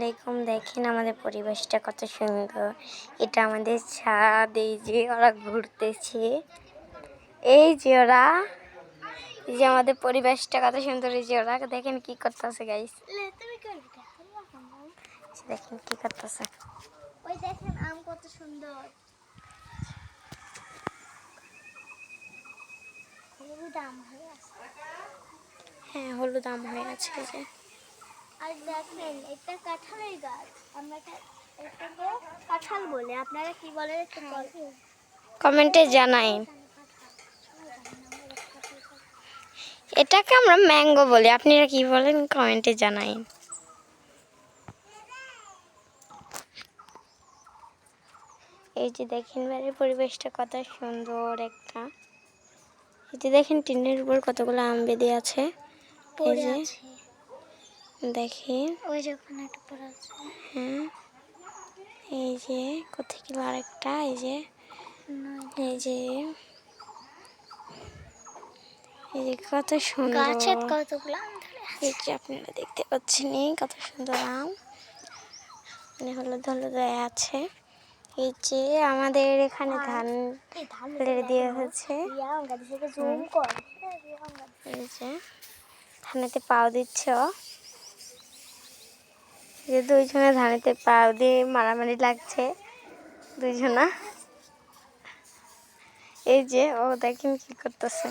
আলাইকুম। দেখেন আমাদের পরিবেশটা কত সুন্দর। এটা আমাদের ছাদ। এই যে ওরা ঘুরতেছে, এই যে ওরা, এই যে আমাদের পরিবেশটা কত সুন্দর। এই যে ওরা দেখেন কি করতেছে গাইস, দেখেন কি করতেছে। ওই দেখেন আম কত সুন্দর, হলুদ আম হয়ে আছে। হ্যাঁ, হলুদ আম হয়ে আছে। এই যে আর দেখেন এটা কাঁঠালের গাছ, আমরা এটাকে কাঁঠাল বলে, আপনারা কি বলেন একটু কমেন্টে জানাইন। এটাকে আমরা ম্যাঙ্গো বলি, আপনারা কি বলেন কমেন্টে জানাইন। এই যে দেখেন বাড়ির পরিবেশটা কত সুন্দর একটা। এই যে দেখেন টিনের উপর কতগুলো আম বেঁধে আছে। এই যে দেখেন, ওই যে ওখানে একটা পড়ে আছে। হ্যাঁ, এই যে কোথায় আরেকটা, এই যে এই যে এই যে কত সুন্দর গাছের কতগুলো আম ধরে আছে। এই যে আপনারা দেখতে পাচ্ছেন কত সুন্দর আম, মানে হলুদ হলুদ হয়ে আছে। এই যে আমাদের এখানে ধান ফেলে দিয়ে হচ্ছে। এই যে ধানেতে পাও দিচ্ছ, যে দুইজনে ধানেতে পাও দিয়ে মারামারি লাগছে দুইজনা। এই যে ও দেখেন কি করতেছে।